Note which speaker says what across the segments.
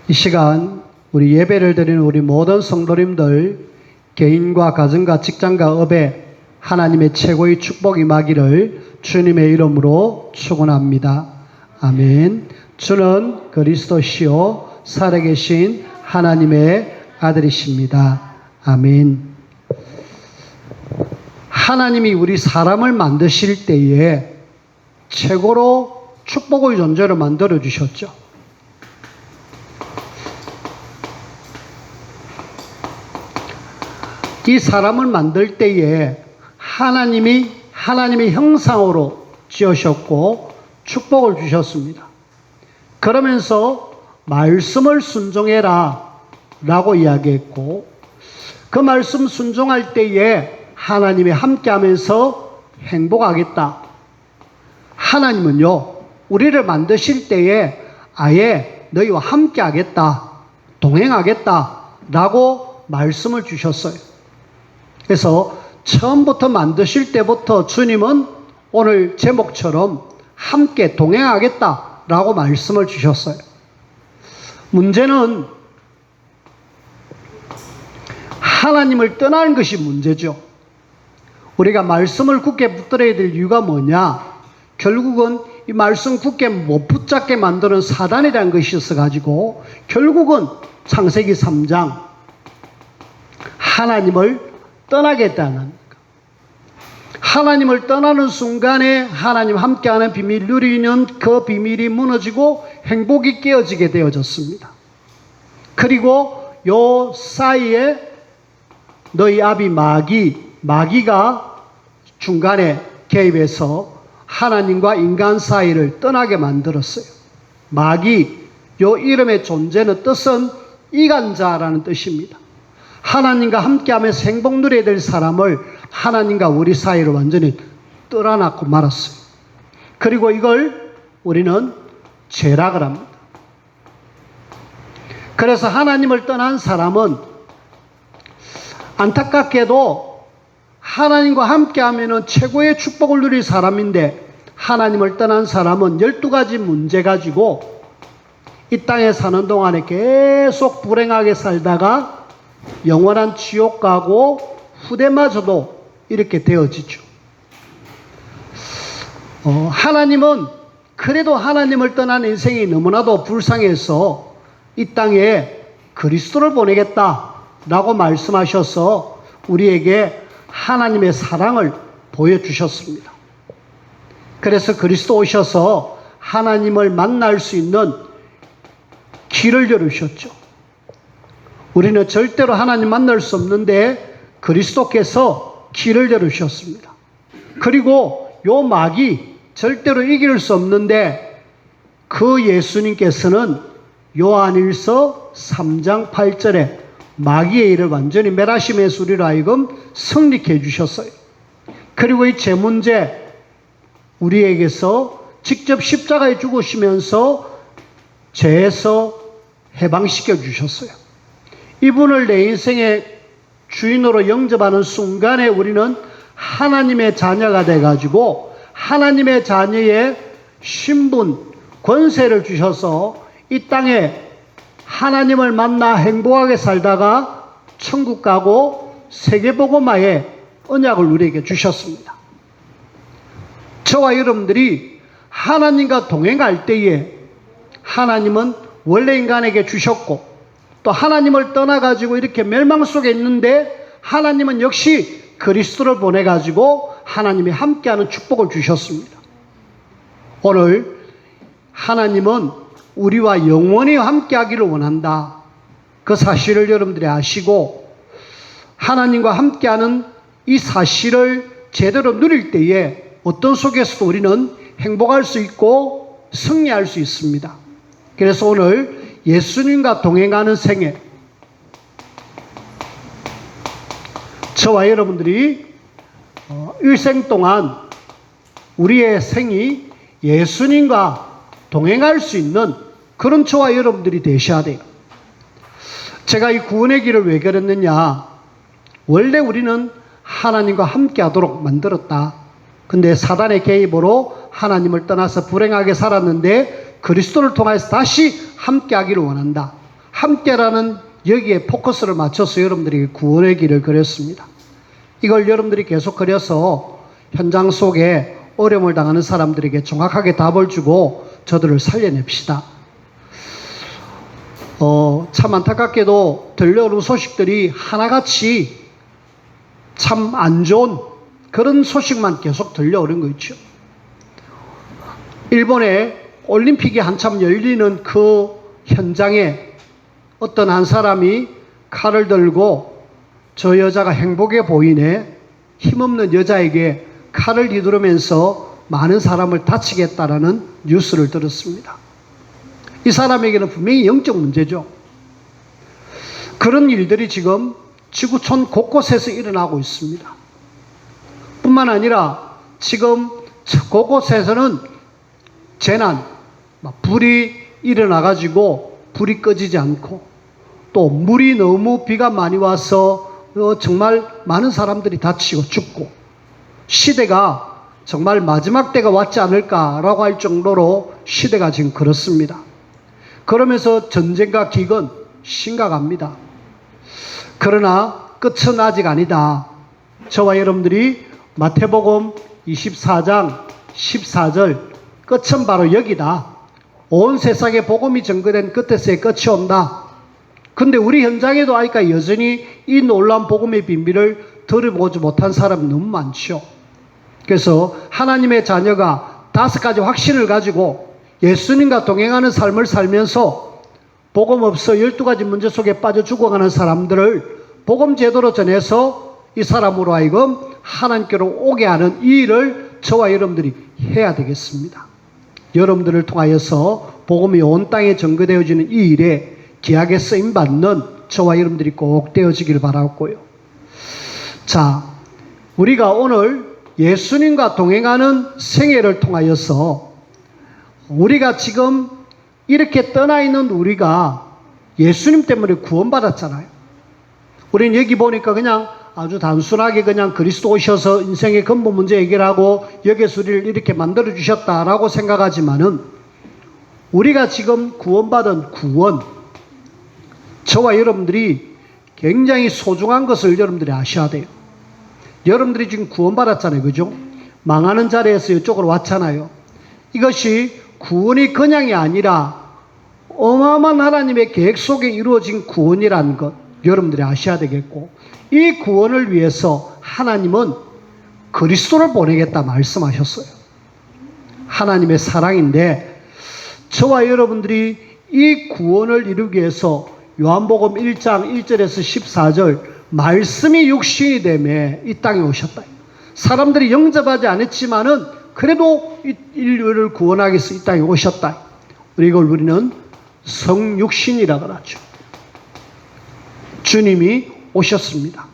Speaker 1: 이 시간 우리 예배를 드리는 우리 모든 성도님들 개인과 가정과 직장과 업에 하나님의 최고의 축복이 임하기를 주님의 이름으로 축원합니다. 아멘. 주는 그리스도시요 살아계신 하나님의 아들이십니다. 아멘. 하나님이 우리 사람을 만드실 때에 최고로 축복의 존재로 만들어 주셨죠. 이 사람을 만들 때에 하나님의 형상으로 지으셨고 축복을 주셨습니다. 그러면서 말씀을 순종해라 라고 이야기했고, 그 말씀 순종할 때에 하나님이 함께하면서 행복하겠다. 하나님은요, 우리를 만드실 때에 아예 너희와 함께하겠다, 동행하겠다 라고 말씀을 주셨어요. 그래서 처음부터 만드실 때부터 주님은 오늘 제목처럼 함께 동행하겠다 라고 말씀을 주셨어요. 문제는 하나님을 떠나는 것이 문제죠. 우리가 말씀을 굳게 붙들어야 될 이유가 뭐냐? 결국은 이 말씀 굳게 못 붙잡게 만드는 사단이라는 것이 있어가지고 결국은 창세기 3장 하나님을 떠나겠다는, 하나님을 떠나는 순간에 하나님 함께하는 비밀 누리는 그 비밀이 무너지고 행복이 깨어지게 되어졌습니다. 그리고 요 사이에 너희 아비 마귀가 중간에 개입해서 하나님과 인간 사이를 떠나게 만들었어요. 마귀, 요 이름의 존재는 뜻은 이간자라는 뜻입니다. 하나님과 함께하면서 행복 누려야 될 사람을 하나님과 우리 사이로 완전히 떠나놨고 말았어요. 그리고 이걸 우리는 죄락을 합니다. 그래서 하나님을 떠난 사람은 안타깝게도 하나님과 함께하면 최고의 축복을 누릴 사람인데, 하나님을 떠난 사람은 12가지 문제 가지고 이 땅에 사는 동안에 계속 불행하게 살다가 영원한 지옥 가고 후대마저도 이렇게 되어지죠. 하나님은 그래도 하나님을 떠난 인생이 너무나도 불쌍해서 이 땅에 그리스도를 보내겠다라고 말씀하셔서 우리에게 하나님의 사랑을 보여주셨습니다. 그래서 그리스도 오셔서 하나님을 만날 수 있는 길을 열으셨죠. 우리는 절대로 하나님 만날 수 없는데 그리스도께서 길을 열으셨습니다. 그리고 요 마귀 절대로 이길 수 없는데 그 예수님께서는 요한일서 3장 8절에 마귀의 일을 완전히 멸하심에서 우리로 하여금 승리케 해주셨어요. 그리고 이 제 문제 우리에게서 직접 십자가에 죽으시면서 죄에서 해방시켜 주셨어요. 이분을 내 인생의 주인으로 영접하는 순간에 우리는 하나님의 자녀가 돼가지고 하나님의 자녀의 신분, 권세를 주셔서 이 땅에 하나님을 만나 행복하게 살다가 천국 가고 세계복음화의 언약을 우리에게 주셨습니다. 저와 여러분들이 하나님과 동행할 때에 하나님은 원래 인간에게 주셨고, 또 하나님을 떠나가지고 이렇게 멸망 속에 있는데 하나님은 역시 그리스도를 보내가지고 하나님이 함께하는 축복을 주셨습니다. 오늘 하나님은 우리와 영원히 함께하기를 원한다. 그 사실을 여러분들이 아시고 하나님과 함께하는 이 사실을 제대로 누릴 때에 어떤 속에서도 우리는 행복할 수 있고 승리할 수 있습니다. 그래서 오늘 예수님과 동행하는 생애, 저와 여러분들이 일생 동안 우리의 생이 예수님과 동행할 수 있는 그런 저와 여러분들이 되셔야 돼요. 제가 이 구원의 길을 왜 그랬느냐? 원래 우리는 하나님과 함께 하도록 만들었다. 근데 사단의 개입으로 하나님을 떠나서 불행하게 살았는데 그리스도를 통해서 다시 함께 하기를 원한다. 함께라는 여기에 포커스를 맞춰서 여러분들에게 구원의 길을 그렸습니다. 이걸 여러분들이 계속 그려서 현장 속에 어려움을 당하는 사람들에게 정확하게 답을 주고 저들을 살려냅시다. 참 안타깝게도 들려오는 소식들이 하나같이 참 안 좋은 그런 소식만 계속 들려오는 거 있죠. 일본의 올림픽이 한참 열리는 그 현장에 어떤 한 사람이 칼을 들고 저 여자가 행복해 보이네, 힘없는 여자에게 칼을 휘두르면서 많은 사람을 다치겠다라는 뉴스를 들었습니다. 이 사람에게는 분명히 영적 문제죠. 그런 일들이 지금 지구촌 곳곳에서 일어나고 있습니다. 뿐만 아니라 지금 곳곳에서는 재난, 불이 일어나가지고 불이 꺼지지 않고 또 물이 너무 비가 많이 와서 정말 많은 사람들이 다치고 죽고 시대가 정말 마지막 때가 왔지 않을까라고 할 정도로 시대가 지금 그렇습니다. 그러면서 전쟁과 기근 심각합니다. 그러나 끝은 아직 아니다. 저와 여러분들이 마태복음 24장 14절 끝은 바로 여기다. 온 세상에 복음이 전거된 끝에서의 끝이 온다. 근데 우리 현장에도 아직까지 여전히 이 놀라운 복음의 비밀을 들어보지 못한 사람이 너무 많죠. 그래서 하나님의 자녀가 5가지 확신을 가지고 예수님과 동행하는 삶을 살면서 복음 없어 12가지 문제 속에 빠져 죽어가는 사람들을 복음 제도로 전해서 이 사람으로 하여금 하나님께로 오게 하는 이 일을 저와 여러분들이 해야 되겠습니다. 여러분들을 통하여서 복음이 온 땅에 전거되어지는 이 일에 귀하게 쓰임받는 저와 여러분들이 꼭 되어지길 바라고요. 자, 우리가 오늘 예수님과 동행하는 생애를 통하여서 우리가 지금 이렇게 떠나 있는 우리가 예수님 때문에 구원받았잖아요. 우리는 여기 보니까 그냥 아주 단순하게 그냥 그리스도 오셔서 인생의 근본 문제 해결하고 여기서 우리를 이렇게 만들어 주셨다라고 생각하지만은 우리가 지금 구원받은 구원, 저와 여러분들이 굉장히 소중한 것을 여러분들이 아셔야 돼요. 여러분들이 지금 구원받았잖아요. 그죠? 망하는 자리에서 이쪽으로 왔잖아요. 이것이 구원이 그냥이 아니라 어마어마한 하나님의 계획 속에 이루어진 구원이라는 것 여러분들이 아셔야 되겠고, 이 구원을 위해서 하나님은 그리스도를 보내겠다 말씀하셨어요. 하나님의 사랑인데 저와 여러분들이 이 구원을 이루기 위해서 요한복음 1장 1절에서 14절 말씀이 육신이 되매 이 땅에 오셨다. 사람들이 영접하지 않았지만은 그래도 인류를 구원하기 위해서 이 땅에 오셨다. 이걸 우리는 성육신이라고 하죠. 주님이 오셨습니다.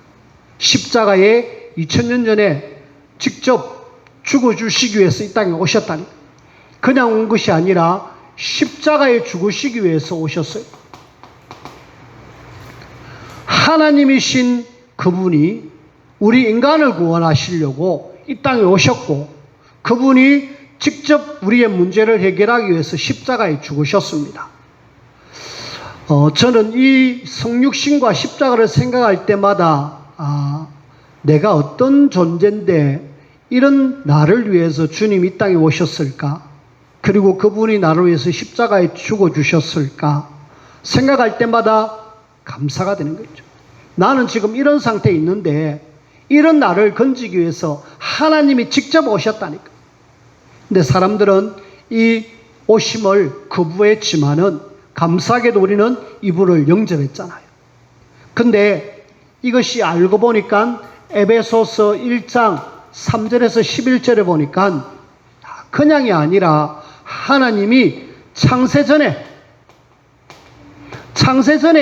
Speaker 1: 십자가에 2000년 전에 직접 죽어주시기 위해서 이 땅에 오셨다니. 그냥 온 것이 아니라 십자가에 죽으시기 위해서 오셨어요. 하나님이신 그분이 우리 인간을 구원하시려고 이 땅에 오셨고, 그분이 직접 우리의 문제를 해결하기 위해서 십자가에 죽으셨습니다. 저는 이 성육신과 십자가를 생각할 때마다 내가 어떤 존재인데 이런 나를 위해서 주님이 이 땅에 오셨을까? 그리고 그분이 나를 위해서 십자가에 죽어주셨을까? 생각할 때마다 감사가 되는 거죠. 나는 지금 이런 상태에 있는데 이런 나를 건지기 위해서 하나님이 직접 오셨다니까. 근데 사람들은 이 오심을 거부했지만은 감사하게도 우리는 이분을 영접했잖아요. 근데 이것이 알고 보니까 에베소서 1장 3절에서 11절에 보니까 그냥이 아니라 하나님이 창세전에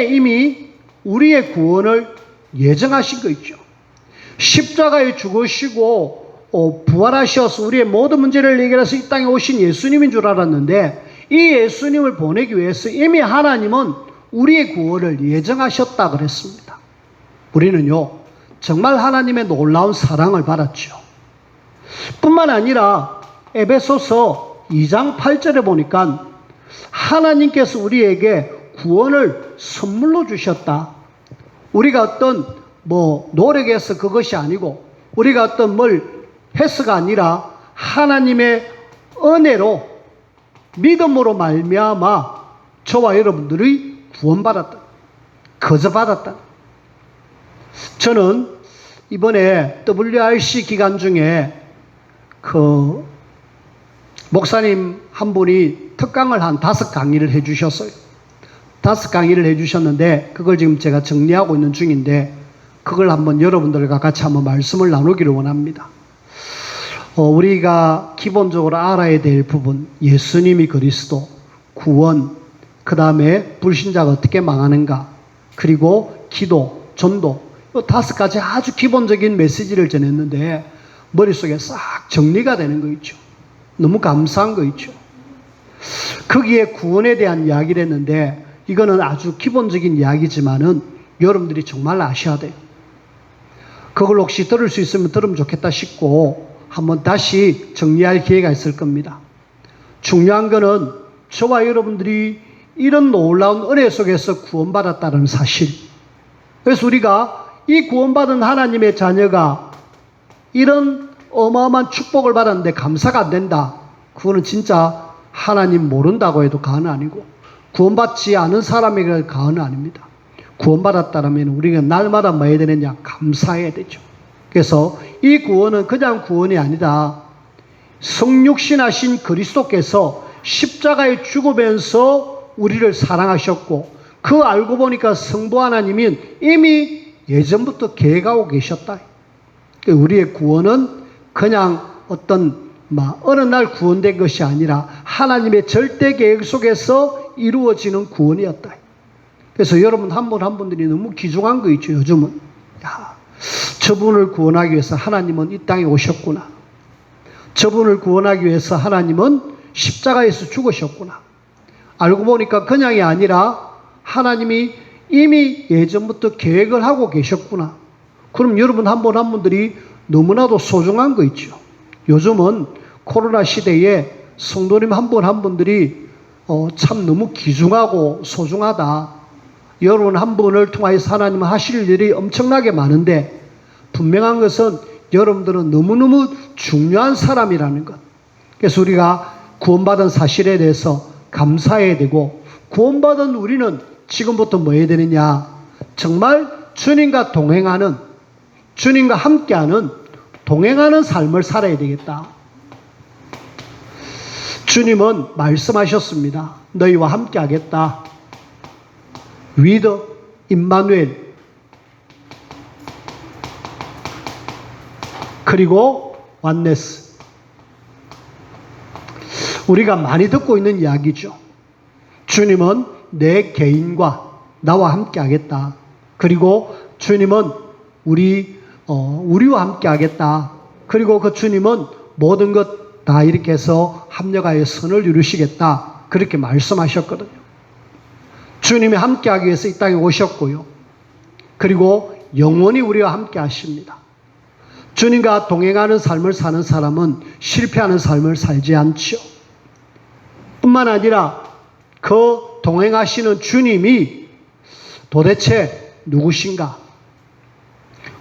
Speaker 1: 이미 우리의 구원을 예정하신 거 있죠. 십자가에 죽으시고 부활하셔서 우리의 모든 문제를 해결해서 이 땅에 오신 예수님인 줄 알았는데, 이 예수님을 보내기 위해서 이미 하나님은 우리의 구원을 예정하셨다 그랬습니다. 우리는요 정말 하나님의 놀라운 사랑을 받았죠. 뿐만 아니라 에베소서 2장 8절에 보니까 하나님께서 우리에게 구원을 선물로 주셨다. 우리가 어떤 노력해서 그것이 아니고 우리가 어떤 뭘 해서가 아니라 하나님의 은혜로 믿음으로 말미암아 저와 여러분들이 구원받았다. 거저받았다. 저는 이번에 WRC 기간 중에 그 목사님 한 분이 특강을 한 5강의를 해주셨어요. 5강의를 해주셨는데 그걸 지금 제가 정리하고 있는 중인데 그걸 한번 여러분들과 같이 한번 말씀을 나누기를 원합니다. 우리가 기본적으로 알아야 될 부분, 예수님이 그리스도, 구원, 그 다음에 불신자가 어떻게 망하는가, 그리고 기도, 전도, 이 5가지 아주 기본적인 메시지를 전했는데 머릿속에 싹 정리가 되는 거 있죠. 너무 감사한 거 있죠. 거기에 구원에 대한 이야기를 했는데 이거는 아주 기본적인 이야기지만은 여러분들이 정말 아셔야 돼요. 그걸 혹시 들을 수 있으면 들으면 좋겠다 싶고 한번 다시 정리할 기회가 있을 겁니다. 중요한 거는 저와 여러분들이 이런 놀라운 은혜 속에서 구원받았다는 사실. 그래서 우리가 이 구원받은 하나님의 자녀가 이런 어마어마한 축복을 받았는데 감사가 안 된다. 그거는 진짜 하나님 모른다고 해도 과언은 아니고 구원받지 않은 사람에게 과언은 아닙니다. 구원받았다면 우리가 날마다 뭐 해야 되느냐? 감사해야 되죠. 그래서 이 구원은 그냥 구원이 아니다. 성육신하신 그리스도께서 십자가에 죽으면서 우리를 사랑하셨고 그 알고 보니까 성부 하나님은 이미 예전부터 계획하고 계셨다. 우리의 구원은 그냥 어떤 어느 날 구원된 것이 아니라 하나님의 절대 계획 속에서 이루어지는 구원이었다. 그래서 여러분 한 분 한 분들이 너무 귀중한 거 있죠. 요즘은 저분을 구원하기 위해서 하나님은 이 땅에 오셨구나. 저분을 구원하기 위해서 하나님은 십자가에서 죽으셨구나. 알고 보니까 그냥이 아니라 하나님이 이미 예전부터 계획을 하고 계셨구나. 그럼 여러분 한 분 한 분들이 너무나도 소중한 거 있죠. 요즘은 코로나 시대에 성도님 한 분 한 분들이 참 너무 귀중하고 소중하다. 여러분 한 분을 통하여서 하나님은 하실 일이 엄청나게 많은데 분명한 것은 여러분들은 너무너무 중요한 사람이라는 것. 그래서 우리가 구원받은 사실에 대해서 감사해야 되고 구원받은 우리는 지금부터 뭐 해야 되느냐? 정말 주님과 동행하는, 주님과 함께하는 동행하는 삶을 살아야 되겠다. 주님은 말씀하셨습니다. 너희와 함께하겠다. with 임마누엘. 그리고 oneness. 우리가 많이 듣고 있는 이야기죠. 주님은 내 개인과 나와 함께 하겠다. 그리고 주님은 우리와 함께 하겠다. 그리고 그 주님은 모든 것 다 이렇게 해서 합력하여 선을 이루시겠다. 그렇게 말씀하셨거든요. 주님이 함께 하기 위해서 이 땅에 오셨고요. 그리고 영원히 우리와 함께 하십니다. 주님과 동행하는 삶을 사는 사람은 실패하는 삶을 살지 않죠. 뿐만 아니라 그 동행하시는 주님이 도대체 누구신가?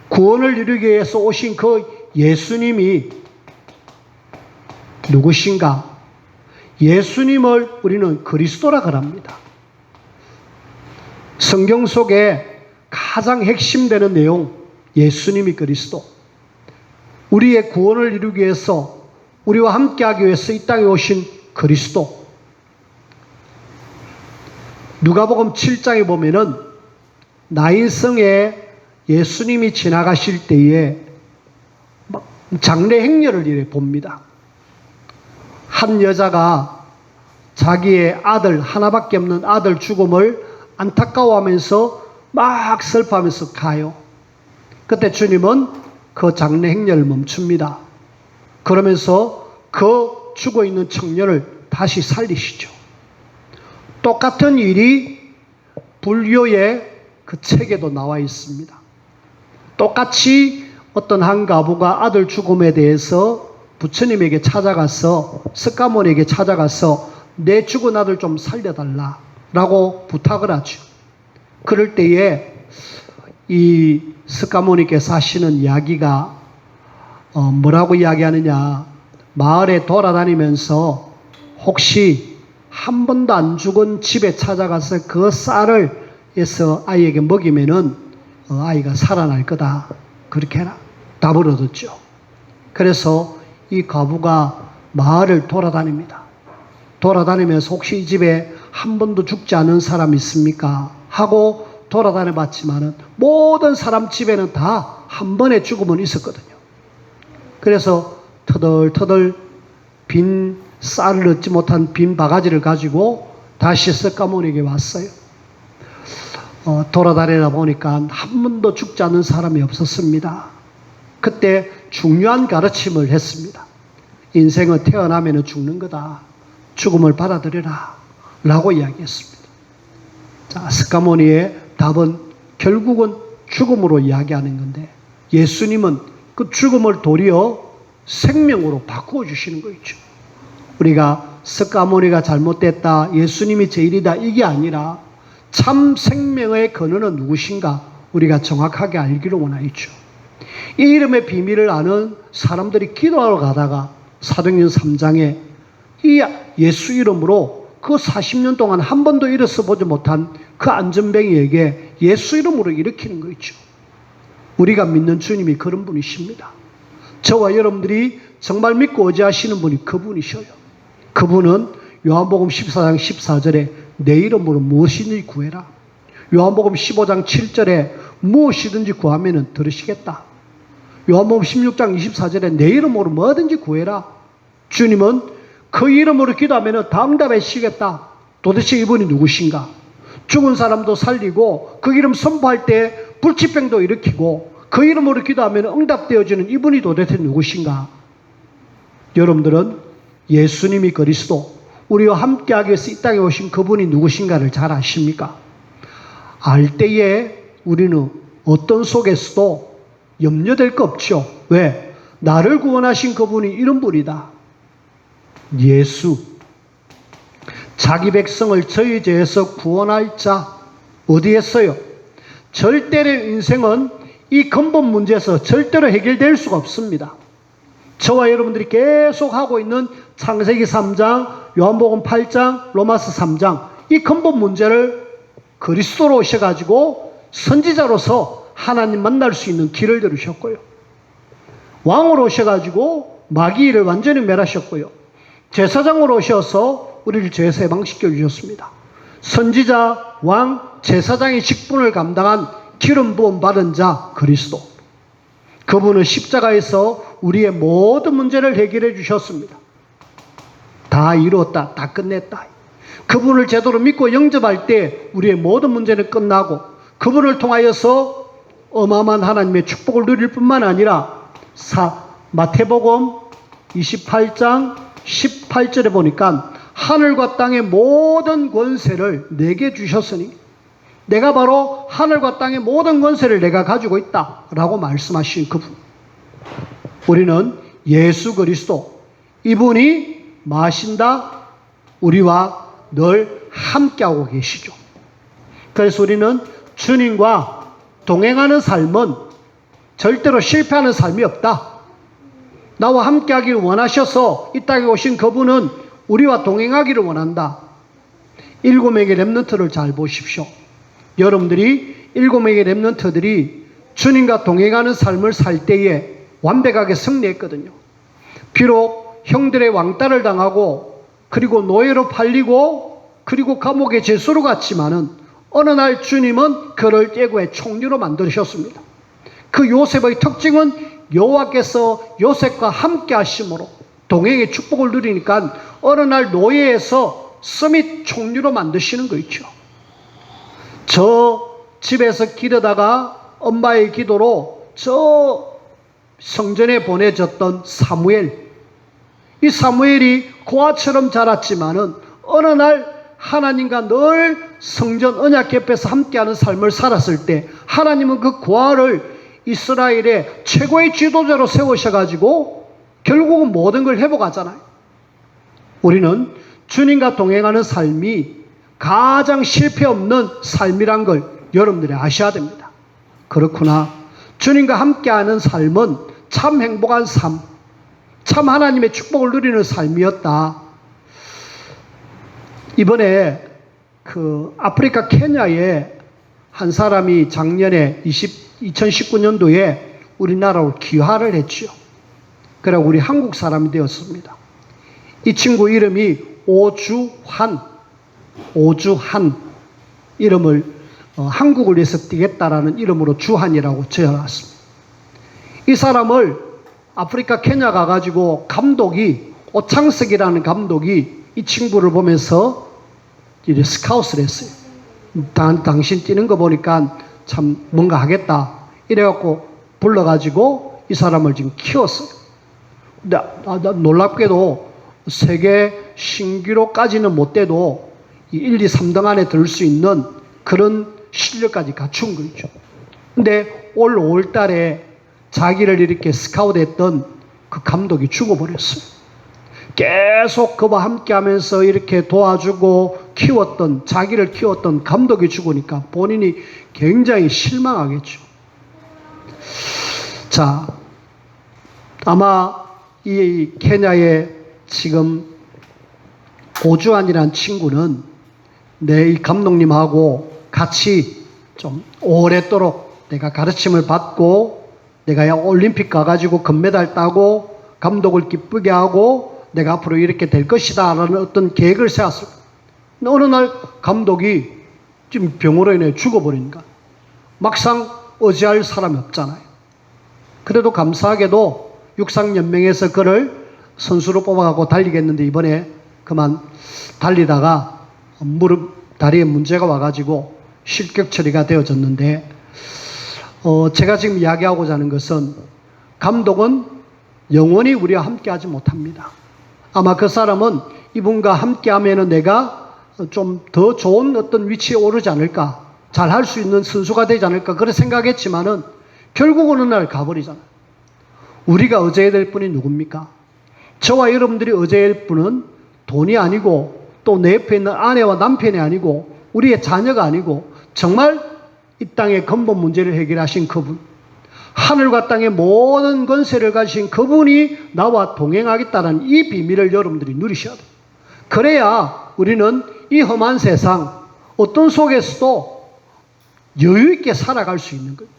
Speaker 1: 구원을 이루기 위해서 오신 그 예수님이 누구신가? 예수님을 우리는 그리스도라 그럽니다. 성경 속에 가장 핵심되는 내용, 예수님이 그리스도. 우리의 구원을 이루기 위해서, 우리와 함께하기 위해서 이 땅에 오신 그리스도. 누가복음 7장에 보면은 나인성에 예수님이 지나가실 때에 장례 행렬을 이래 봅니다. 한 여자가 자기의 아들, 하나밖에 없는 아들 죽음을 안타까워하면서 막 슬퍼하면서 가요. 그때 주님은 그 장례 행렬을 멈춥니다. 그러면서 그 죽어있는 청년을 다시 살리시죠. 똑같은 일이 불교의 그 책에도 나와 있습니다. 똑같이 어떤 한 가부가 아들 죽음에 대해서 부처님에게 찾아가서 석가모니에게 찾아가서 내 죽은 아들 좀 살려달라. 라고 부탁을 하죠. 그럴 때에 이 스가모니께서 하시는 이야기가 뭐라고 이야기하느냐. 마을에 돌아다니면서 혹시 한 번도 안 죽은 집에 찾아가서 그 쌀을 해서 아이에게 먹이면은 아이가 살아날 거다. 그렇게 해라. 답을 얻었죠. 그래서 이 과부가 마을을 돌아다닙니다. 돌아다니면서 혹시 이 집에 한 번도 죽지 않은 사람 있습니까? 하고 돌아다녀 봤지만은 모든 사람 집에는 다 한 번의 죽음은 있었거든요. 그래서 터덜터덜 빈 쌀을 얻지 못한 빈 바가지를 가지고 다시 스가모니에게 왔어요. 돌아다니다 보니까 한 번도 죽지 않은 사람이 없었습니다. 그때 중요한 가르침을 했습니다. 인생은 태어나면 죽는 거다. 죽음을 받아들여라. 라고 이야기했습니다. 자, 스가모니의 답은 결국은 죽음으로 이야기하는 건데 예수님은 그 죽음을 도리어 생명으로 바꾸어 주시는 거죠. 우리가 스가모니가 잘못됐다, 예수님이 제일이다 이게 아니라 참 생명의 근원은 누구신가 우리가 정확하게 알기를 원하죠. 이 이름의 비밀을 아는 사람들이 기도하러 가다가 사도행전 3장에 이 예수 이름으로 그 40년 동안 한 번도 일어서 보지 못한 그 안전뱅이에게 예수 이름으로 일으키는 거 있죠. 우리가 믿는 주님이 그런 분이십니다. 저와 여러분들이 정말 믿고 의지하시는 분이 그분이셔요. 그분은 요한복음 14장 14절에 내 이름으로 무엇이든지 구해라. 요한복음 15장 7절에 무엇이든지 구하면 들으시겠다. 요한복음 16장 24절에 내 이름으로 뭐든지 구해라. 주님은 그 이름으로 기도하면 다 응답해 주시겠다. 도대체 이분이 누구신가? 죽은 사람도 살리고 그 이름 선포할 때 불치병도 일으키고 그 이름으로 기도하면 응답되어지는 이분이 도대체 누구신가? 여러분들은 예수님이 그리스도 우리와 함께하기 위해서 이 땅에 오신 그분이 누구신가를 잘 아십니까? 알 때에 우리는 어떤 속에서도 염려될 거 없죠. 왜? 나를 구원하신 그분이 이런 분이다. 예수. 자기 백성을 저희 죄에서 구원할 자. 어디에서요? 절대의 인생은 이 근본 문제에서 절대로 해결될 수가 없습니다. 저와 여러분들이 계속 하고 있는 창세기 3장, 요한복음 8장, 로마서 3장 이 근본 문제를 그리스도로 오셔가지고 선지자로서 하나님 만날 수 있는 길을 들으셨고요. 왕으로 오셔가지고 마귀를 완전히 멸하셨고요. 제사장으로 오셔서 우리를 죄에서 해방시켜 주셨습니다. 선지자, 왕, 제사장의 직분을 감당한 기름 부음 받은 자 그리스도. 그분은 십자가에서 우리의 모든 문제를 해결해 주셨습니다. 다 이루었다. 다 끝냈다. 그분을 제대로 믿고 영접할 때 우리의 모든 문제는 끝나고 그분을 통하여서 어마어마한 하나님의 축복을 누릴 뿐만 아니라 마태복음 28장 18절에 보니까 하늘과 땅의 모든 권세를 내게 주셨으니 내가 바로 하늘과 땅의 모든 권세를 내가 가지고 있다 라고 말씀하신 그분. 우리는 예수 그리스도 이분이 마신다 우리와 늘 함께하고 계시죠. 그래서 우리는 주님과 동행하는 삶은 절대로 실패하는 삶이 없다. 나와 함께하기를 원하셔서 이 땅에 오신 그분은 우리와 동행하기를 원한다. 7명의 렘넌트를 잘 보십시오. 여러분들이 7명의 렘넌트들이 주님과 동행하는 삶을 살 때에 완벽하게 승리했거든요. 비록 형들의 왕따를 당하고 그리고 노예로 팔리고 그리고 감옥에 죄수로 갔지만은 어느 날 주님은 그를 예고의 총리로 만드셨습니다. 그 요셉의 특징은 여호와께서 요셉과 함께 하심으로 동행의 축복을 누리니까 어느 날 노예에서 서밋 총리로 만드시는 거 있죠. 저 집에서 기르다가 엄마의 기도로 저 성전에 보내졌던 사무엘. 이 사무엘이 고아처럼 자랐지만은 어느 날 하나님과 늘 성전 언약 옆에서 함께하는 삶을 살았을 때 하나님은 그 고아를 이스라엘의 최고의 지도자로 세우셔가지고 결국은 모든 걸 회복하잖아요. 우리는 주님과 동행하는 삶이 가장 실패 없는 삶이란 걸 여러분들이 아셔야 됩니다. 그렇구나. 주님과 함께하는 삶은 참 행복한 삶, 참 하나님의 축복을 누리는 삶이었다. 이번에 아프리카 케냐에 한 사람이 작년에 2019년도에 우리나라로 귀화를 했죠. 그래 우리 한국 사람이 되었습니다. 이 친구 이름이 오주환 이름을 한국을 위해서 뛰겠다라는 이름으로 주한이라고 지어놨습니다. 이 사람을 아프리카 케냐 가가지고 감독이 오창석이라는 감독이 이 친구를 보면서 이제 스카웃을 했어요. 당신 뛰는 거 보니까 참 뭔가 하겠다. 이래갖고 불러가지고 이 사람을 지금 키웠어요. 근데 놀랍게도 세계 신기록까지는 못 돼도 1, 2, 3등 안에 들 수 있는 그런 실력까지 갖춘 거죠. 근데 올 5월 달에 자기를 이렇게 스카웃했던 그 감독이 죽어버렸어요. 계속 그와 함께 하면서 이렇게 도와주고 자기를 키웠던 감독이 죽으니까 본인이 굉장히 실망하겠죠. 자, 아마 이 케냐의 지금 오주환이라는 친구는 이 감독님하고 같이 좀 오랫도록 내가 가르침을 받고 내가 올림픽 가가지고 금메달 따고 감독을 기쁘게 하고 내가 앞으로 이렇게 될 것이다 라는 어떤 계획을 세웠어요. 어느 날 감독이 지금 병으로 인해 죽어버리니까 막상 의지할 사람이 없잖아요. 그래도 감사하게도 육상연맹에서 그를 선수로 뽑아가고 달리겠는데 이번에 그만 달리다가 다리에 문제가 와가지고 실격 처리가 되어졌는데 제가 지금 이야기하고자 하는 것은 감독은 영원히 우리와 함께 하지 못합니다. 아마 그 사람은 이분과 함께 하면은 내가 좀 더 좋은 어떤 위치에 오르지 않을까, 잘 할 수 있는 선수가 되지 않을까, 그렇게 생각했지만은 결국 어느 날 가버리잖아요. 우리가 의지해야 될 분이 누굽니까? 저와 여러분들이 의지해야 할 분은 돈이 아니고 또 내 옆에 있는 아내와 남편이 아니고 우리의 자녀가 아니고 정말 이 땅의 근본 문제를 해결하신 그분, 하늘과 땅의 모든 권세를 가진 그분이 나와 동행하겠다는 이 비밀을 여러분들이 누리셔야 돼요. 그래야 우리는 이 험한 세상 어떤 속에서도 여유 있게 살아갈 수 있는 거예요.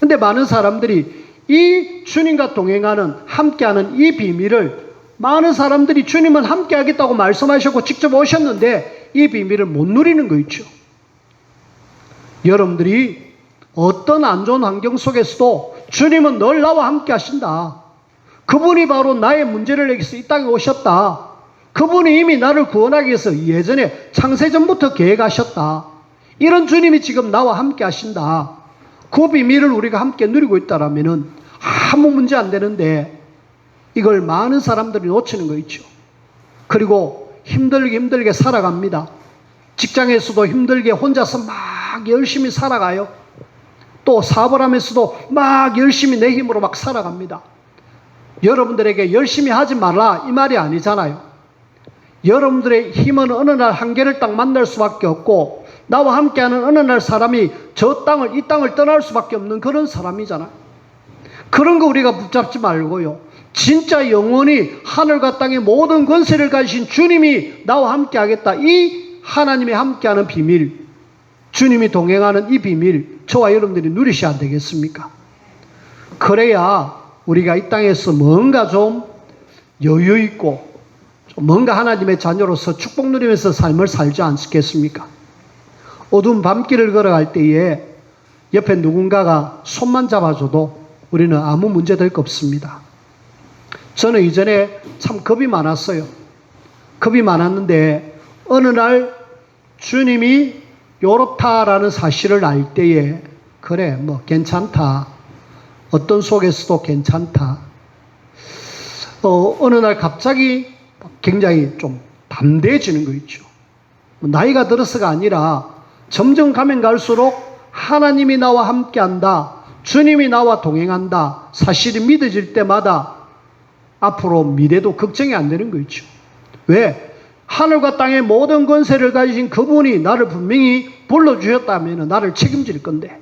Speaker 1: 근데 많은 사람들이 이 주님과 동행하는, 함께하는 이 비밀을 많은 사람들이 주님은 함께하겠다고 말씀하셨고 직접 오셨는데 이 비밀을 못 누리는 거 있죠. 여러분들이 어떤 안 좋은 환경 속에서도 주님은 늘 나와 함께 하신다. 그분이 바로 나의 문제를 해결해서 이 땅에 오셨다. 그분이 이미 나를 구원하기 위해서 예전에 창세전부터 계획하셨다. 이런 주님이 지금 나와 함께 하신다. 그 비밀을 우리가 함께 누리고 있다라면은 아무 문제 안 되는데 이걸 많은 사람들이 놓치는 거 있죠. 그리고 힘들게 살아갑니다. 직장에서도 힘들게 혼자서 막 열심히 살아가요. 또 사업을 하면서도 막 열심히 내 힘으로 막 살아갑니다. 여러분들에게 열심히 하지 말라 이 말이 아니잖아요. 여러분들의 힘은 어느 날 한계를 딱 만날 수밖에 없고 나와 함께하는 어느 날 사람이 이 땅을 떠날 수밖에 없는 그런 사람이잖아요. 그런 거 우리가 붙잡지 말고요. 진짜 영원히 하늘과 땅의 모든 권세를 가지신 주님이 나와 함께하겠다. 이 하나님이 함께하는 비밀, 주님이 동행하는 이 비밀, 저와 여러분들이 누리셔야 되겠습니까? 그래야 우리가 이 땅에서 뭔가 좀 여유 있고 뭔가 하나님의 자녀로서 축복 누리면서 삶을 살지 않겠습니까? 어두운 밤길을 걸어갈 때에 옆에 누군가가 손만 잡아줘도 우리는 아무 문제 될 거 없습니다. 저는 이전에 참 겁이 많았어요. 겁이 많았는데 어느 날 주님이 요렇다라는 사실을 알 때에 그래 뭐 괜찮다. 어떤 속에서도 괜찮다. 어느 날 갑자기 굉장히 좀 담대해지는 거 있죠. 나이가 들어서가 아니라 점점 가면 갈수록 하나님이 나와 함께한다. 주님이 나와 동행한다. 사실이 믿어질 때마다 앞으로 미래도 걱정이 안 되는 거 있죠. 왜? 하늘과 땅의 모든 권세를 가지신 그분이 나를 분명히 불러주셨다면 나를 책임질 건데,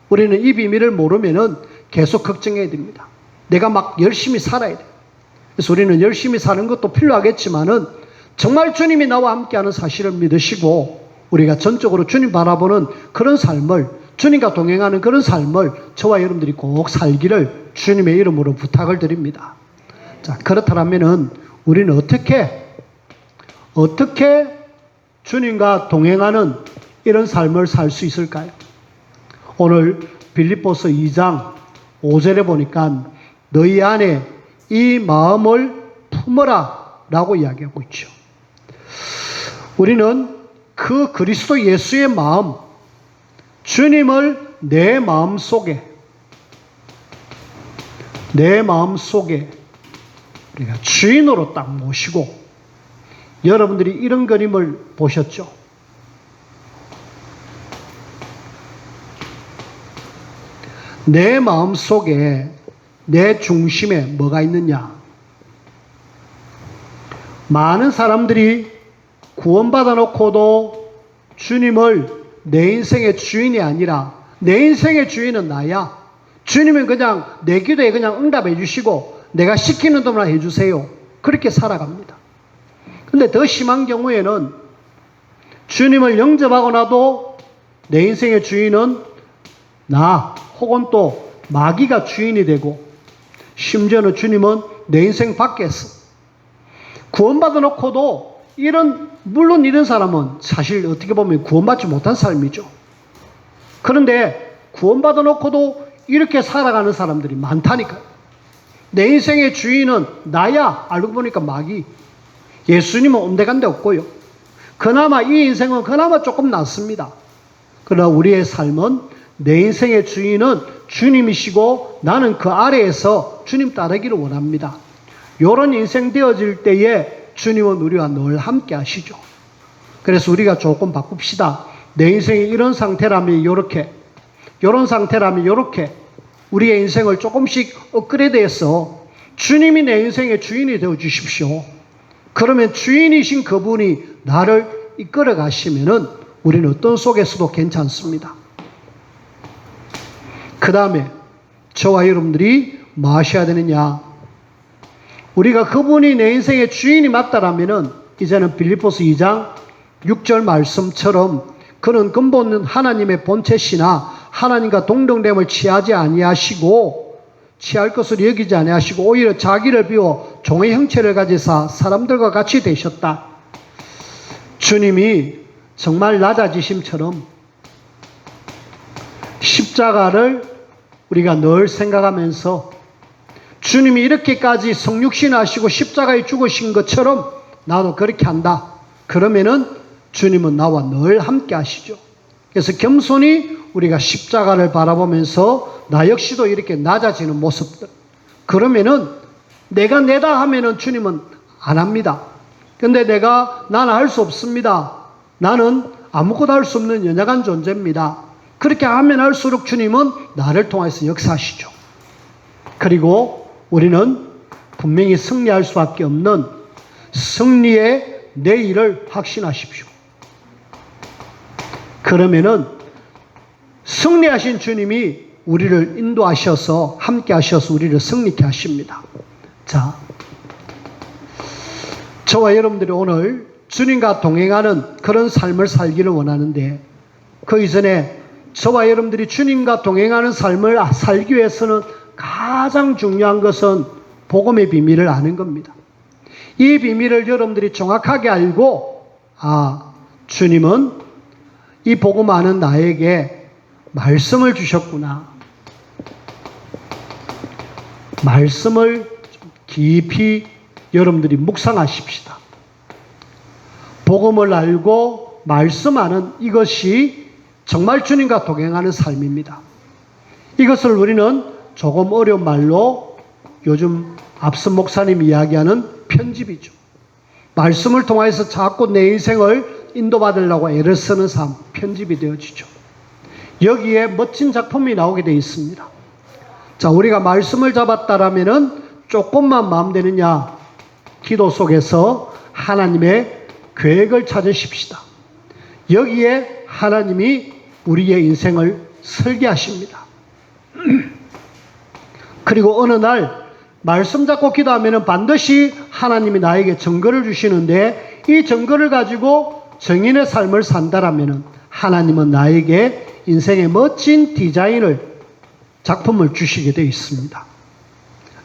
Speaker 1: 우리는 이 비밀을 모르면 계속 걱정해야 됩니다. 내가 막 열심히 살아야 돼요. 그래서 우리는 열심히 사는 것도 필요하겠지만은 정말 주님이 나와 함께하는 사실을 믿으시고 우리가 전적으로 주님 바라보는 그런 삶을, 주님과 동행하는 그런 삶을 저와 여러분들이 꼭 살기를 주님의 이름으로 부탁을 드립니다. 자, 그렇다면은 우리는 어떻게 주님과 동행하는 이런 삶을 살 수 있을까요? 오늘 빌립보서 2장 5절에 보니까 너희 안에 이 마음을 품어라 라고 이야기하고 있죠. 우리는 그 그리스도 예수의 마음, 주님을 내 마음 속에 우리가 주인으로 딱 모시고, 여러분들이 이런 그림을 보셨죠? 내 마음 속에, 내 중심에 뭐가 있느냐? 많은 사람들이 구원받아 놓고도 주님을 내 인생의 주인이 아니라 내 인생의 주인은 나야, 주님은 그냥 내 기도에 그냥 응답해 주시고 내가 시키는 대로만 해주세요, 그렇게 살아갑니다. 근데 더 심한 경우에는 주님을 영접하고 나도 내 인생의 주인은 나 혹은 또 마귀가 주인이 되고, 심지어는 주님은 내 인생 밖에서 구원받아 놓고도 물론 이런 사람은 사실 어떻게 보면 구원받지 못한 삶이죠. 그런데 구원받아 놓고도 이렇게 살아가는 사람들이 많다니까요. 내 인생의 주인은 나야, 알고 보니까 마귀. 예수님은 온데간데 없고요. 그나마 이 인생은 그나마 조금 낫습니다. 그러나 우리의 삶은 내 인생의 주인은 주님이시고 나는 그 아래에서 주님 따르기를 원합니다. 이런 인생 되어질 때에 주님은 우리와 늘 함께 하시죠. 그래서 우리가 조금 바꿉시다. 내 인생이 이런 상태라면 이런 상태라면 이렇게 우리의 인생을 조금씩 업그레이드해서 주님이 내 인생의 주인이 되어 주십시오. 그러면 주인이신 그분이 나를 이끌어 가시면은 우리는 어떤 속에서도 괜찮습니다. 그 다음에 저와 여러분들이 뭐 하셔야 되느냐? 우리가 그분이 내 인생의 주인이 맞다라면은 이제는 빌립보서 2장 6절 말씀처럼 그는 근본 하나님의 본체시나 하나님과 동등됨을 취하지 아니하시고 취할 것을 여기지 아니하시고 오히려 자기를 비워 종의 형체를 가지사 사람들과 같이 되셨다. 주님이 정말 낮아지심처럼 십자가를 우리가 늘 생각하면서 주님이 이렇게까지 성육신하시고 십자가에 죽으신 것처럼 나도 그렇게 한다. 그러면은 주님은 나와 늘 함께 하시죠. 그래서 겸손히 우리가 십자가를 바라보면서 나 역시도 이렇게 낮아지는 모습들. 그러면은 내가 내다 하면은 주님은 안 합니다. 근데 나는 할 수 없습니다. 나는 아무것도 할 수 없는 연약한 존재입니다. 그렇게 하면 할수록 주님은 나를 통해서 역사하시죠. 그리고 우리는 분명히 승리할 수밖에 없는 승리의 내일을 확신하십시오. 그러면은 승리하신 주님이 우리를 인도하셔서 함께 하셔서 우리를 승리케 하십니다. 자, 저와 여러분들이 오늘 주님과 동행하는 그런 삶을 살기를 원하는데, 그 이전에 저와 여러분들이 주님과 동행하는 삶을 살기 위해서는 가장 중요한 것은 복음의 비밀을 아는 겁니다. 이 비밀을 여러분들이 정확하게 알고, 주님은 이 복음 아는 나에게 말씀을 주셨구나. 말씀을 깊이 여러분들이 묵상하십시다. 복음을 알고 말씀하는 이것이 정말 주님과 동행하는 삶입니다. 이것을 우리는 조금 어려운 말로 요즘 앞선 목사님이 이야기하는 편집이죠. 말씀을 통해서 자꾸 내 인생을 인도받으려고 애를 쓰는 삶, 편집이 되어지죠. 여기에 멋진 작품이 나오게 되어 있습니다. 자, 우리가 말씀을 잡았다라면은 조금만 마음 되느냐? 기도 속에서 하나님의 계획을 찾으십시다. 여기에 하나님이 우리의 인생을 설계하십니다. 그리고 어느 날 말씀 잡고 기도하면 반드시 하나님이 나에게 증거를 주시는데, 이 증거를 가지고 정인의 삶을 산다라면 하나님은 나에게 인생의 멋진 디자인을, 작품을 주시게 되어 있습니다.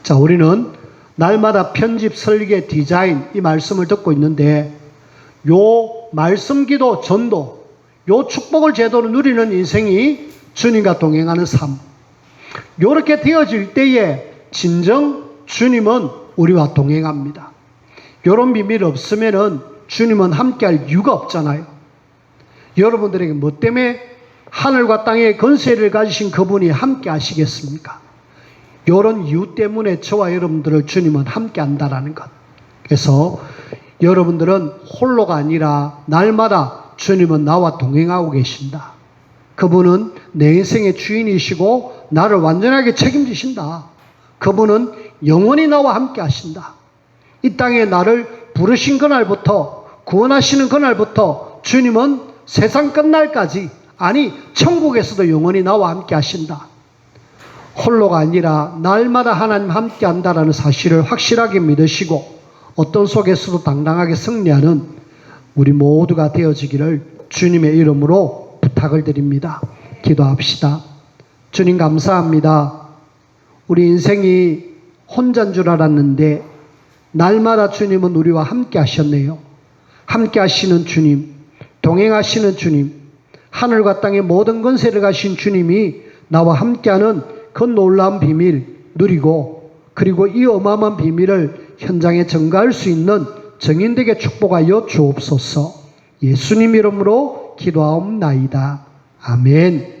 Speaker 1: 자, 우리는 날마다 편집, 설계, 디자인 이 말씀을 듣고 있는데, 요 말씀, 기도, 전도, 요 축복을 제대로 누리는 인생이 주님과 동행하는 삶, 요렇게 되어질 때에 진정 주님은 우리와 동행합니다. 요런 비밀 없으면은 주님은 함께할 이유가 없잖아요. 여러분들에게 뭐 때문에 하늘과 땅의 권세를 가지신 그분이 함께 하시겠습니까? 요런 이유 때문에 저와 여러분들을 주님은 함께 한다라는 것. 그래서 여러분들은 홀로가 아니라 날마다 주님은 나와 동행하고 계신다. 그분은 내 인생의 주인이시고 나를 완전하게 책임지신다. 그분은 영원히 나와 함께 하신다. 이 땅에 나를 부르신 그날부터, 구원하시는 그날부터 주님은 세상 끝날까지, 아니 천국에서도 영원히 나와 함께 하신다. 홀로가 아니라 날마다 하나님 함께 한다라는 사실을 확실하게 믿으시고 어떤 속에서도 당당하게 승리하는 우리 모두가 되어지기를 주님의 이름으로 부탁을 드립니다. 기도합시다. 주님 감사합니다. 우리 인생이 혼자인 줄 알았는데 날마다 주님은 우리와 함께 하셨네요. 함께 하시는 주님, 동행하시는 주님, 하늘과 땅의 모든 권세를 가신 주님이 나와 함께하는 그 놀라운 비밀 누리고, 그리고 이 어마어마한 비밀을 현장에 전가할 수 있는 정인되게 축복하여 주옵소서. 예수님 이름으로 기도하옵나이다. 아멘.